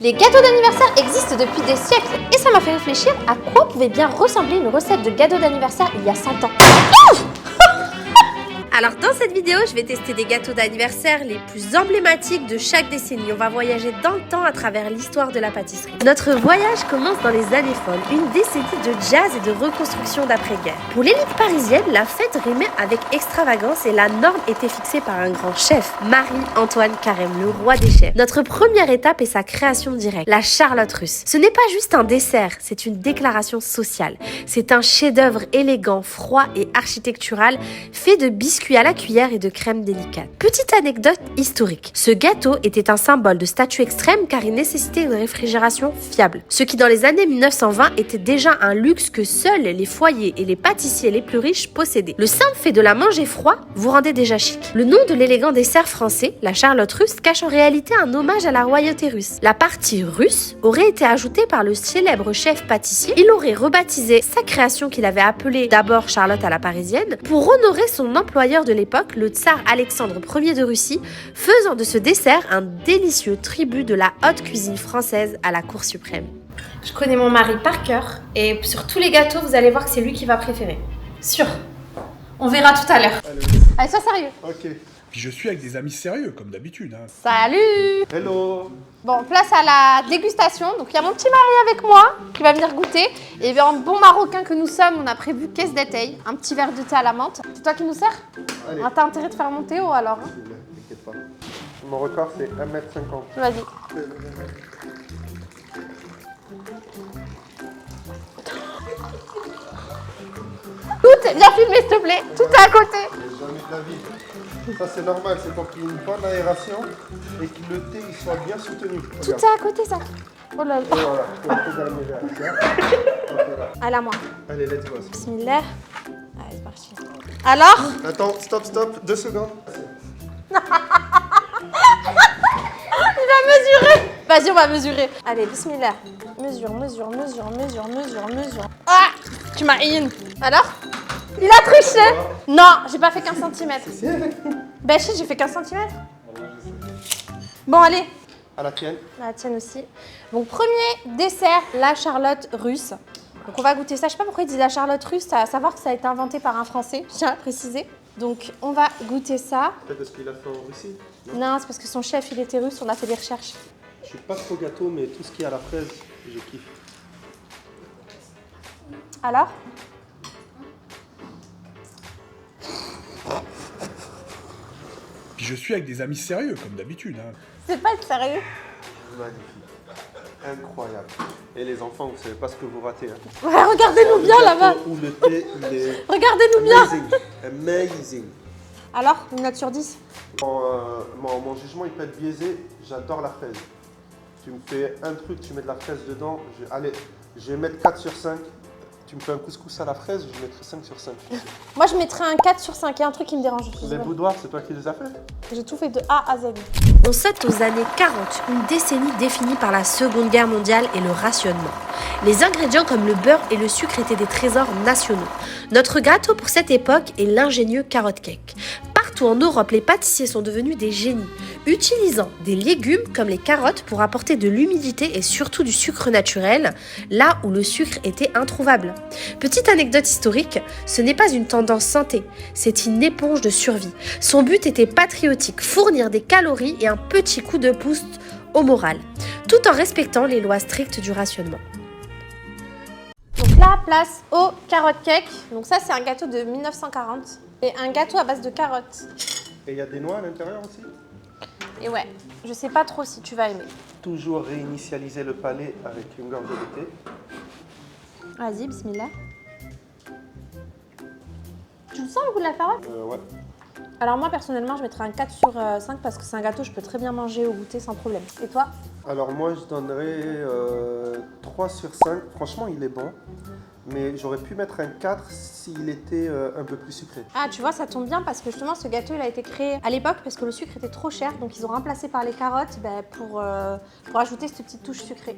Les gâteaux d'anniversaire existent depuis des siècles et ça m'a fait réfléchir à quoi pouvait bien ressembler une recette de gâteau d'anniversaire il y a 100 ans. Alors dans cette vidéo, je vais tester des gâteaux d'anniversaire les plus emblématiques de chaque décennie. On va voyager dans le temps à travers l'histoire de la pâtisserie. Notre voyage commence dans les années folles, une décennie de jazz et de reconstruction d'après-guerre. Pour l'élite parisienne, la fête rimait avec extravagance et la norme était fixée par un grand chef, Marie-Antoine Carême, le roi des chefs. Notre première étape est sa création directe, la charlotte russe. Ce n'est pas juste un dessert, c'est une déclaration sociale. C'est un chef-d'œuvre élégant, froid et architectural, fait de biscuits à la cuillère et de crème délicate. Petite anecdote historique. Ce gâteau était un symbole de statut extrême car il nécessitait une réfrigération fiable. Ce qui dans les années 1920 était déjà un luxe que seuls les foyers et les pâtissiers les plus riches possédaient. Le simple fait de la manger froid vous rendait déjà chic. Le nom de l'élégant dessert français, la charlotte russe, cache en réalité un hommage à la royauté russe. La partie russe aurait été ajoutée par le célèbre chef pâtissier. Il aurait rebaptisé sa création qu'il avait appelée d'abord Charlotte à la parisienne pour honorer son employeur de l'époque, le tsar Alexandre Ier de Russie, faisant de ce dessert un délicieux tribut de la haute cuisine française à la cour suprême. Je connais mon mari par cœur et sur tous les gâteaux, vous allez voir que c'est lui qui va préférer. Sûr. On verra tout à l'heure. Allez, sois sérieux. Ok. Puis je suis avec des amis sérieux, comme d'habitude. Hein. Salut. Hello. Bon, place à la dégustation. Donc, il y a mon petit mari avec moi qui va venir goûter. Et bien, en bon marocain que nous sommes, on a prévu caisse d'éteil, un petit verre de thé à la menthe. C'est toi qui nous sers? Allez. Ah, t'as intérêt de faire mon thé ou alors hein? T'inquiète pas. Mon record, c'est 1m50. Vas-y. Tout est bien filmé, s'il te plaît. Tout est à côté. Jamais de la vie. Ça, c'est normal. C'est pour qu'il y ait une bonne aération et que le thé il soit bien soutenu. Tout est à côté, ça. Oh là là. Et voilà. Pour le dernier verre. Tiens. Ok, là. Allez, à moi. Allez, let's go. Bismillah. Allez, c'est parti. Alors? Attends, stop. 2 secondes. Il va mesurer. Vas-y, on va mesurer. Allez, bismillah. Mesure. Ah, tu m'as in. Alors? Il a triché. Non, j'ai pas fait 15 cm. Ben si, j'ai fait 15 cm. Bon, allez. À la tienne. La tienne aussi. Donc, premier dessert, la charlotte russe. Donc, on va goûter ça. Je sais pas pourquoi ils disent la charlotte russe, à savoir que ça a été inventé par un Français, je tiens à préciser. Donc, on va goûter ça. Peut-être parce qu'il a fait en Russie. Non, c'est parce que son chef, il était russe, on a fait des recherches. Je suis pas trop gâteau, mais tout ce qui est à la fraise, je kiffe. Alors? Puis je suis avec des amis sérieux, comme d'habitude. Hein. C'est pas être sérieux. Magnifique. Incroyable. Et les enfants, vous savez pas ce que vous ratez. Hein. Ouais, regardez-nous bien là-bas. Où le thé, il est Regardez-nous bien. amazing. Alors, une note sur 10? Mon jugement, il peut être biaisé. J'adore la fraise. Tu me fais un truc, tu mets de la fraise dedans. Allez, je vais mettre 4 sur 5. Tu me fais un couscous à la fraise, je mettrai 5 sur 5. Moi, je mettrais un 4 sur 5. Il y a un truc qui me dérange. Les boudoirs, c'est toi qui les as fait? J'ai tout fait de A à Z. On saute aux années 40, une décennie définie par la Seconde Guerre mondiale et le rationnement. Les ingrédients comme le beurre et le sucre étaient des trésors nationaux. Notre gâteau pour cette époque est l'ingénieux carrot cake. Partout en Europe, les pâtissiers sont devenus des génies, utilisant des légumes comme les carottes pour apporter de l'humidité et surtout du sucre naturel, là où le sucre était introuvable. Petite anecdote historique, ce n'est pas une tendance santé, c'est une éponge de survie. Son but était patriotique, fournir des calories et un petit coup de pouce au moral, tout en respectant les lois strictes du rationnement. Donc là, place au carrot cake. Donc ça, c'est un gâteau de 1940. Et un gâteau à base de carottes. Et il y a des noix à l'intérieur aussi? Et ouais, je sais pas trop si tu vas aimer. Toujours réinitialiser le palais avec une gorgée de thé. Vas-y, bismillah. Tu le sens le goût de la carotte? Ouais. Alors moi, personnellement, je mettrais un 4 sur 5 parce que c'est un gâteau que je peux très bien manger au goûter sans problème. Et toi? Alors moi, je donnerais 3 sur 5. Franchement, il est bon. Mais j'aurais pu mettre un 4 s'il était un peu plus sucré. Ah, tu vois, ça tombe bien parce que justement, ce gâteau, il a été créé à l'époque parce que le sucre était trop cher. Donc, ils ont remplacé par les carottes pour ajouter cette petite touche sucrée.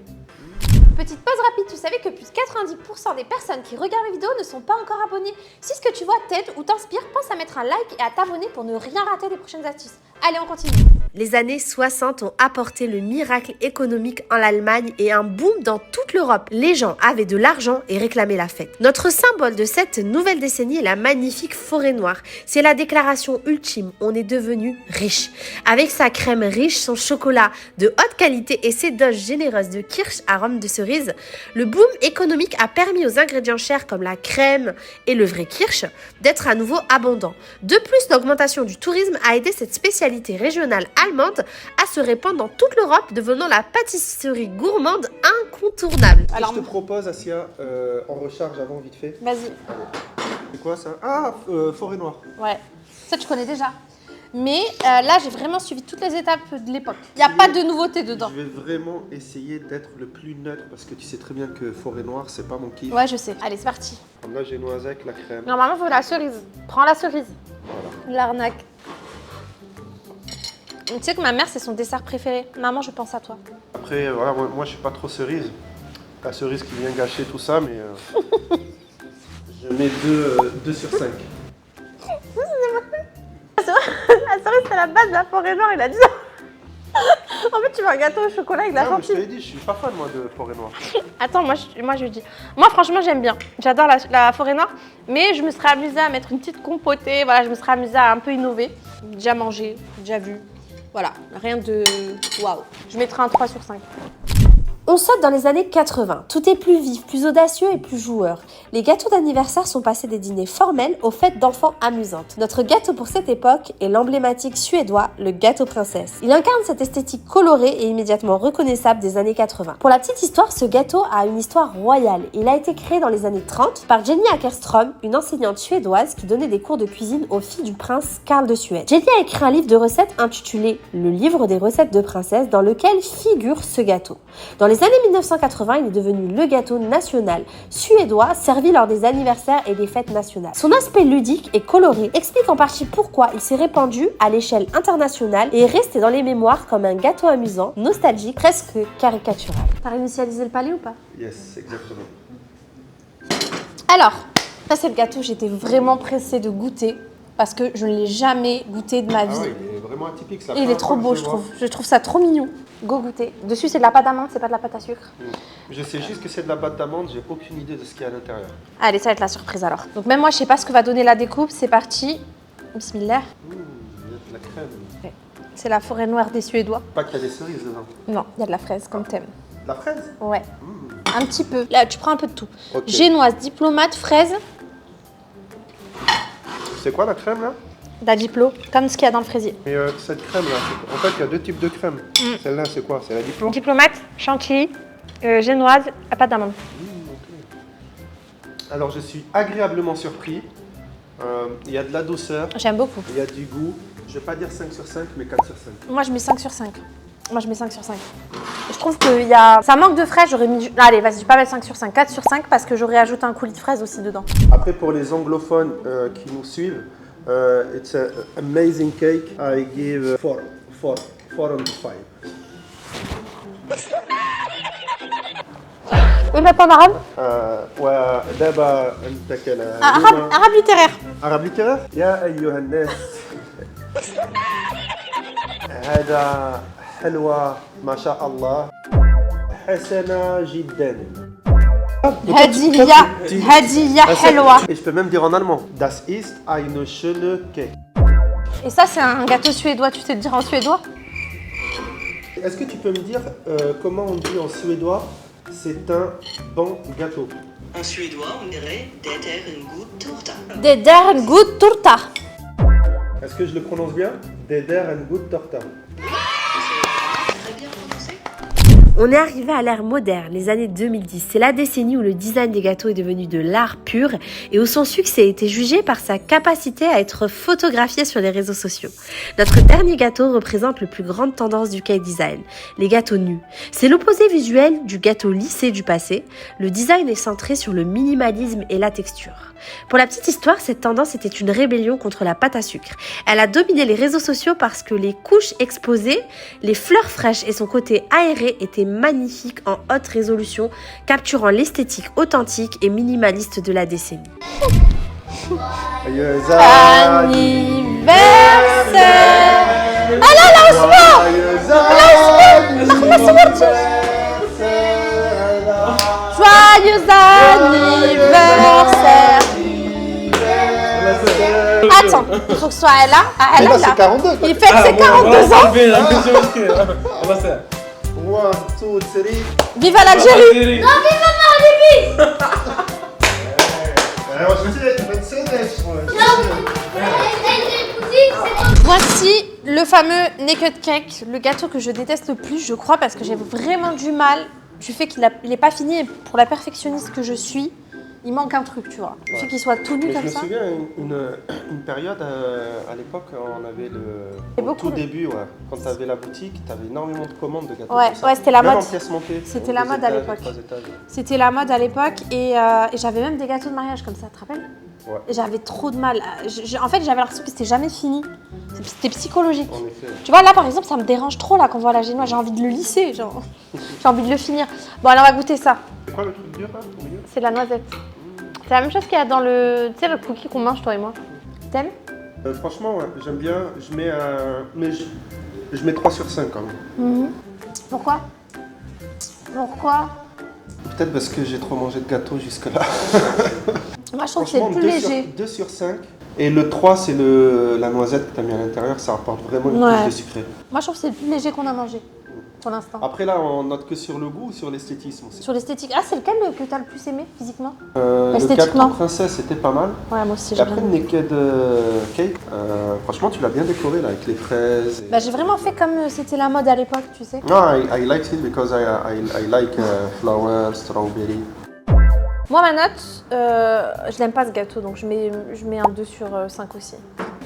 Petite pause rapide, tu savais que plus de 90% des personnes qui regardent mes vidéos ne sont pas encore abonnées. Si ce que tu vois t'aide ou t'inspire, pense à mettre un like et à t'abonner pour ne rien rater des prochaines astuces. Allez, on continue. Les années 60 ont apporté le miracle économique en Allemagne et un boom dans toute l'Europe. Les gens avaient de l'argent et réclamaient la fête. Notre symbole de cette nouvelle décennie est la magnifique forêt noire. C'est la déclaration ultime, on est devenu riche. Avec sa crème riche, son chocolat de haute qualité et ses doses généreuses de kirsch arôme de cerise, le boom économique a permis aux ingrédients chers comme la crème et le vrai kirsch d'être à nouveau abondants. De plus, l'augmentation du tourisme a aidé cette spécialité régionale allemande à se répandre dans toute l'Europe, devenant la pâtisserie gourmande incontournable. Alors, je te propose, Assia, en recharge avant vite fait. Vas-y. C'est quoi ça? Ah, forêt noire. Ouais. Ça, tu connais déjà. Mais là, j'ai vraiment suivi toutes les étapes de l'époque. Il n'y a pas de nouveauté dedans. Je vais vraiment essayer d'être le plus neutre parce que tu sais très bien que forêt noire, c'est pas mon kiff. Ouais, je sais. Allez, c'est parti. Comme là, j'ai noisette, la crème. Normalement, il faut la cerise. Prends la cerise. Voilà. L'arnaque. Tu sais que ma mère, c'est son dessert préféré. Maman, je pense à toi. Après, voilà, moi, je suis pas trop cerise. La cerise qui vient gâcher tout ça, mais je mets 2 sur 5. La cerise, c'est la base de la forêt noire, il a dit ça. En fait, tu veux un gâteau au chocolat avec de la Non, mais je te chantilly. l'ai dit, je suis pas fan, moi, de forêt noire. Attends, moi je dis. Moi, franchement, j'aime bien. J'adore la forêt noire. Mais je me serais amusée à mettre une petite compotée. Voilà, je me serais amusée à un peu innover. Déjà mangé, déjà vu. Voilà, rien de waouh. Je mettrai un 3 sur 5. On saute dans les années 80. Tout est plus vif, plus audacieux et plus joueur. Les gâteaux d'anniversaire sont passés des dîners formels aux fêtes d'enfants amusantes. Notre gâteau pour cette époque est l'emblématique suédois, le gâteau princesse. Il incarne cette esthétique colorée et immédiatement reconnaissable des années 80. Pour la petite histoire, ce gâteau a une histoire royale. Il a été créé dans les années 30 par Jenny Ackerström, une enseignante suédoise qui donnait des cours de cuisine aux filles du prince Karl de Suède. Jenny a écrit un livre de recettes intitulé Le livre des recettes de princesse dans lequel figure ce gâteau. Dans les années 1980, il est devenu le gâteau national suédois servi lors des anniversaires et des fêtes nationales. Son aspect ludique et coloré explique en partie pourquoi il s'est répandu à l'échelle internationale et est resté dans les mémoires comme un gâteau amusant, nostalgique, presque caricatural. T'as réinitialisé le palais ou pas? Yes, exactement. Alors, ça c'est le gâteau, j'étais vraiment pressée de goûter parce que je ne l'ai jamais goûté de ma vie. Ah ouais, il est vraiment atypique, ça. Et il est trop beau, je trouve. Je trouve ça trop mignon. Go goûter. Dessus, c'est de la pâte d'amande, c'est pas de la pâte à sucre. Je sais juste que c'est de la pâte d'amande, j'ai aucune idée de ce qu'il y a à l'intérieur. Allez, ça va être la surprise alors. Donc même moi, je sais pas ce que va donner la découpe. C'est parti. Bismillah. Il y a de la crème. C'est la forêt noire des Suédois. Pas qu'il y a des cerises dedans. Non, il y a de la fraise comme thème. De la fraise? Ouais. Un petit peu. Là, tu prends un peu de tout. Ok. Génoise, diplomate, fraise, C'est quoi la crème là? d'adiplo, comme ce qu'il y a dans le fraisier. Mais cette crème là, en fait il y a deux types de crème. Celle-là c'est quoi? C'est la Diplo? Diplomate, chantilly, génoise, à pâte d'amande. Alors je suis agréablement surpris. Il y a de la douceur, J'aime beaucoup. il y a du goût. Je vais pas dire 5 sur 5 mais 4 sur 5. Moi, je mets 5 sur 5. Moi, je mets 5 sur 5. Je trouve que ça manque de fraise. J'aurais mis... Allez, vas-y, je vais pas mettre 5 sur 5. 4 sur 5 parce que j'aurais ajouté un coulis de fraise aussi dedans. Après pour les anglophones qui nous suivent, it's an amazing cake. I give 4 on 5. Oui, mais pas en arabe. ودابا انت كلا Arabe littéraire. عربي كده يا ايها الناس هذا حلوة ما شاء الله حسنة جدا Hadiya helwa. Et je peux même dire en allemand Das ist eine schöne Cake. Et ça, c'est un gâteau suédois. Tu sais le dire en suédois? Est-ce que tu peux me dire comment on dit en suédois c'est un bon gâteau? En suédois, on dirait Det är en god tårta. Det där en god tårta. Est-ce que je le prononce bien? Det där en god torta. Très bien prononcé. On est arrivé à l'ère moderne, les années 2010. C'est la décennie où le design des gâteaux est devenu de l'art pur et où son succès a été jugé par sa capacité à être photographié sur les réseaux sociaux. Notre dernier gâteau représente la plus grande tendance du cake design, les gâteaux nus. C'est l'opposé visuel du gâteau lissé du passé. Le design est centré sur le minimalisme et la texture. Pour la petite histoire, cette tendance était une rébellion contre la pâte à sucre. Elle a dominé les réseaux sociaux parce que les couches exposées, les fleurs fraîches et son côté aéré étaient magnifiques en haute résolution, capturant l'esthétique authentique et minimaliste de la décennie. Joyeux Anniversaire, Joyeux anniversaire. Attends, il faut que ce soit elle là. Ah, elle Et là, est là. c'est 42. Il fête ses 42 ans. On va faire. 1, 2, 3. Vive à l'Algérie. Voici le fameux naked cake, le gâteau que je déteste le plus, je crois, parce que j'ai vraiment du mal du fait qu'il n'est pas fini. Et pour la perfectionniste que je suis, il manque un truc, tu vois. Le fait qu'il soit tout nu Mais je comme me ça. souviens, une période, à l'époque, on avait Et au beaucoup tout de- début, ouais, quand tu avais la boutique, tu avais énormément de commandes de gâteaux. Ouais, comme ça. ouais, c'était la Même mode. en pièces montées. C'était en la 2 mode à étages, l'époque. 3 étages. C'était la mode à l'époque et j'avais même des gâteaux de mariage comme ça, tu te rappelles? Ouais. Et j'avais trop de mal. En fait, j'avais l'impression que c'était jamais fini. C'était psychologique. En effet. Tu vois, là par exemple, ça me dérange trop là qu'on voit la génoise. J'ai envie de le lisser, genre. J'ai envie de le finir. Bon, alors on va goûter ça. C'est quoi le truc dur là au milieu? C'est la noisette. C'est la même chose qu'il y a dans le, tu sais, le cookie qu'on mange toi et moi. T'aimes? Franchement, ouais, j'aime bien. Je mets mais je mets 3 sur 5 quand même. Pourquoi? Pourquoi? Peut-être parce que j'ai trop mangé de gâteaux jusque-là. Moi, je trouve que c'est le plus léger. 2 sur 5. Et le 3, c'est la noisette que tu as mis à l'intérieur. Ça apporte vraiment une Ouais. touche de sucré. Moi, je trouve que c'est le plus léger qu'on a mangé pour l'instant. Après là, on note que sur le goût ou sur l'esthétisme aussi. Sur l'esthétique. Ah, c'est lequel que t'as le plus aimé physiquement? Le Esthétiquement. gâteau princesse était pas mal. Ouais, moi aussi, Et j'ai après bien le aimé. naked cake, franchement tu l'as bien décoré là avec les fraises. Bah, j'ai vraiment fait comme c'était la mode à l'époque, tu sais. No, I liked it because I like flowers, strawberry. Moi, ma note, je l'aime pas ce gâteau, donc je mets un 2 sur 5 aussi.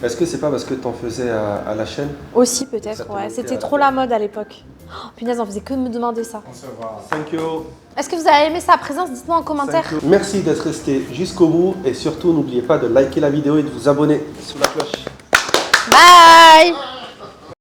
Est-ce que c'est pas parce que t'en faisais à la chaîne? Aussi, Ça peut-être, te ouais. manquait C'était à trop la la mode à l'époque. Oh, punaise, on faisait que me demander ça. On se voit. Thank you. Est-ce que vous avez aimé sa présence? Dites-moi en commentaire. Thank you. Merci d'être resté jusqu'au bout et surtout n'oubliez pas de liker la vidéo et de vous abonner sous la cloche. Bye!